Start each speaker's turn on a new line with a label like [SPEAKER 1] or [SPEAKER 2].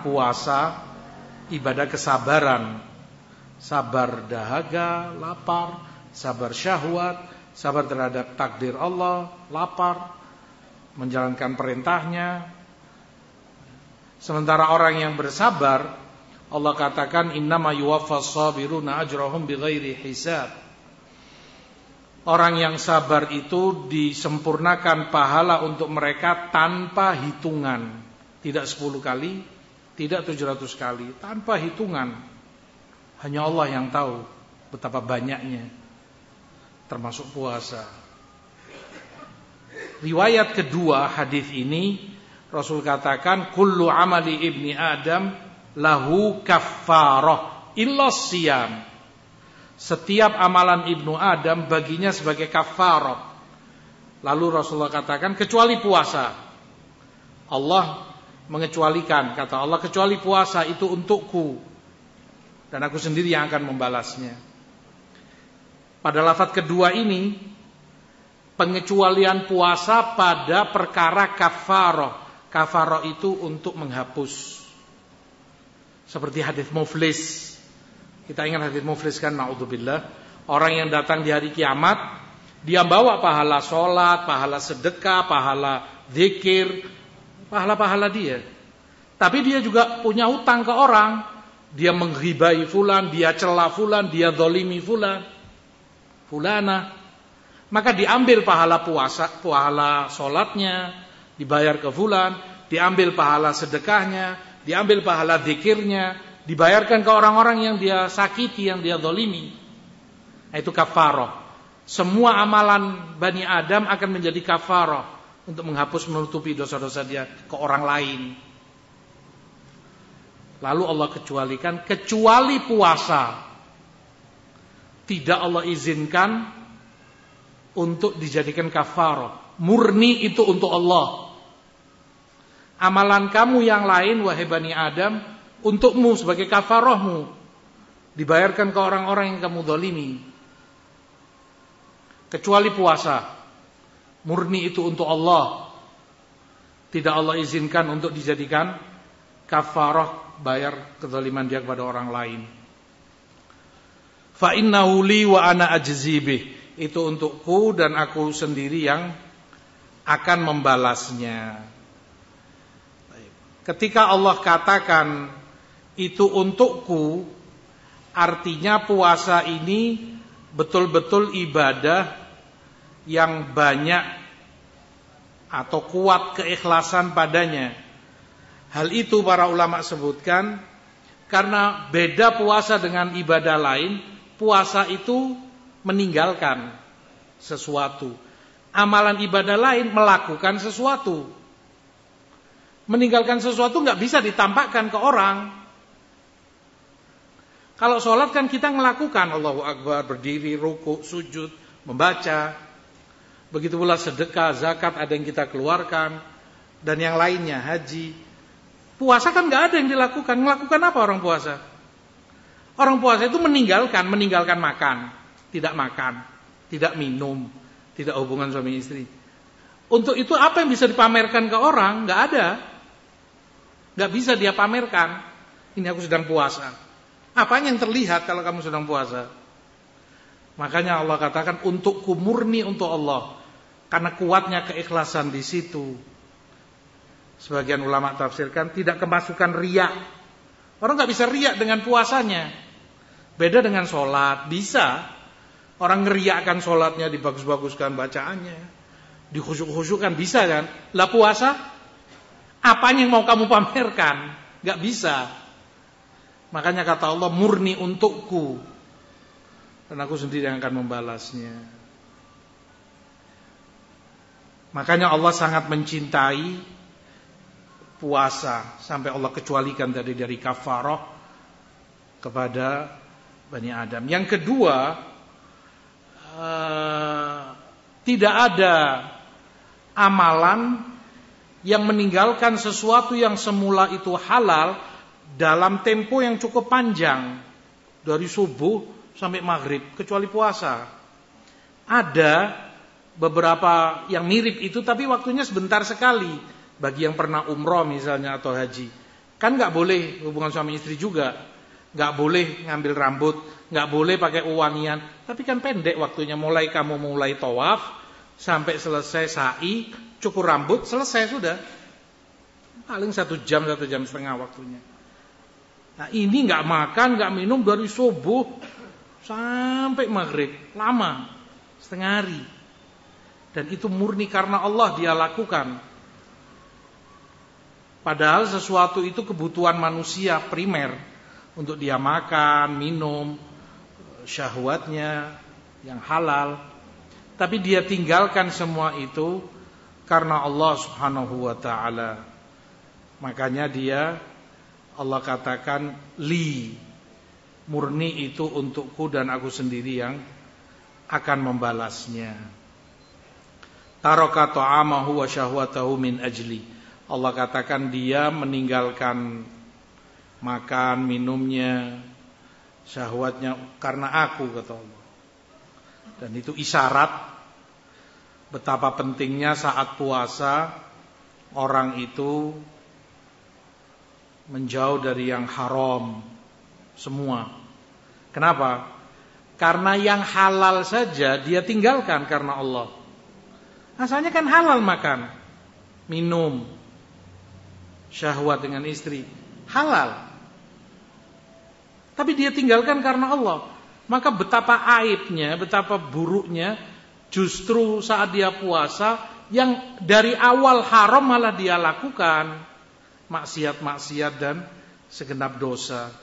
[SPEAKER 1] puasa ibadah kesabaran. Sabar dahaga, lapar, sabar syahwat, sabar terhadap takdir Allah, lapar, menjalankan perintahnya. Sementara orang yang bersabar, Allah katakan innama yuwaffas sabiruna ajrahum bighairi hisab. Orang yang sabar itu disempurnakan pahala untuk mereka tanpa hitungan. Tidak 10 kali, tidak 700 kali, tanpa hitungan. Hanya Allah yang tahu betapa banyaknya, termasuk puasa. Riwayat kedua hadis ini, Rasul katakan kullu amali ibni Adam lahu kaffarah illa siyam. Setiap amalan ibnu Adam baginya sebagai kaffarah. Lalu Rasulullah katakan kecuali puasa. Allah mengecualikan, kata Allah, kecuali puasa itu untukku dan aku sendiri yang akan membalasnya. Pada lafaz kedua ini, pengecualian puasa pada perkara kafarah. Kafarah itu untuk menghapus. Seperti hadis muflis. Kita ingat hadis muflis kan, naudzubillah. Orang yang datang di hari kiamat, dia bawa pahala sholat, pahala sedekah, pahala zikir, pahala-pahala dia. Tapi dia juga punya hutang ke orang. Dia menghibai fulan, dia cela fulan, dia zalimi fulan, fulana. Maka diambil pahala puasa, pahala sholatnya, dibayar ke fulan, diambil pahala sedekahnya, diambil pahala zikirnya, dibayarkan ke orang-orang yang dia sakiti, yang dia zalimi. Itu kafarah. Semua amalan Bani Adam akan menjadi kafarah untuk menghapus, menutupi dosa-dosa dia ke orang lain. Lalu Allah kecualikan, kecuali puasa. Tidak Allah izinkan untuk dijadikan kafarah. Murni itu untuk Allah. Amalan kamu yang lain, wahai Bani Adam, untukmu sebagai kafarahmu, dibayarkan ke orang-orang yang kamu zalimi. Kecuali puasa, murni itu untuk Allah. Tidak Allah izinkan untuk dijadikan kafarah, bayar kezaliman dia kepada orang lain. Fa innahu li wa ana ajzi bih. Itu untukku dan aku sendiri yang akan membalasnya. Ketika Allah katakan itu untukku, artinya puasa ini betul-betul ibadah yang banyak atau kuat keikhlasan padanya. Hal itu para ulama sebutkan karena beda puasa dengan ibadah lain. Puasa itu meninggalkan sesuatu. Amalan ibadah lain melakukan sesuatu. Meninggalkan sesuatu nggak bisa ditampakkan ke orang. Kalau sholat kan kita melakukan Allahu Akbar, berdiri, ruku, sujud, membaca. Begitu pula sedekah, zakat ada yang kita keluarkan, dan yang lainnya, haji. Puasa kan nggak ada yang dilakukan. Melakukan apa orang puasa? Orang puasa itu meninggalkan makan, tidak minum, tidak hubungan suami istri. Untuk itu apa yang bisa dipamerkan ke orang? Nggak ada. Nggak bisa dia pamerkan. Ini aku sedang puasa. Apanya yang terlihat kalau kamu sedang puasa? Makanya Allah katakan untukku, murni untuk Allah. Karena kuatnya keikhlasan di situ. Sebagian ulama tafsirkan tidak kemasukan riya. Orang nggak bisa riya dengan puasanya. Beda dengan sholat, bisa. Orang ngeriakan sholatnya, dibagus-baguskan bacaannya, dikhusyuk-khusyukkan, bisa kan? Lah puasa, apanya yang mau kamu pamerkan? Gak bisa. Makanya kata Allah, murni untukku, dan aku sendiri yang akan membalasnya. Makanya Allah sangat mencintai puasa, sampai Allah kecualikan dari kafarah kepada Bani Adam. Yang kedua, tidak ada amalan yang meninggalkan sesuatu yang semula itu halal dalam tempo yang cukup panjang, dari subuh sampai maghrib, kecuali puasa. Ada beberapa yang mirip itu, tapi waktunya sebentar sekali. Bagi yang pernah umroh misalnya atau haji, Kan nggak boleh hubungan suami istri juga, nggak boleh ngambil rambut, nggak boleh pakai wewangian. Tapi kan pendek waktunya, mulai kamu mulai tawaf sampai selesai sa'i, cukur rambut, selesai sudah. Paling 1 jam, 1 jam setengah waktunya. Nah ini nggak makan, nggak minum dari subuh sampai maghrib, lama, setengah hari. Dan itu murni karena Allah dia lakukan. Padahal sesuatu itu kebutuhan manusia primer untuk dia makan, minum, syahwatnya yang halal. Tapi dia tinggalkan semua itu karena Allah Subhanahu wa ta'ala. Makanya Allah katakan li, murni itu untukku dan aku sendiri yang akan membalasnya. Taraka ta'amahu wa syahwatahu min ajli. Allah katakan dia meninggalkan makan, minumnya, syahwatnya karena aku, kata Allah. Dan itu isyarat betapa pentingnya saat puasa orang itu menjauh dari yang haram semua. Kenapa? Karena yang halal saja dia tinggalkan karena Allah. Asalnya kan halal makan, minum, syahwat dengan istri, halal. Tapi dia tinggalkan karena Allah. Maka betapa aibnya, betapa buruknya justru saat dia puasa yang dari awal haram malah dia lakukan. Maksiat-maksiat dan segenap dosa.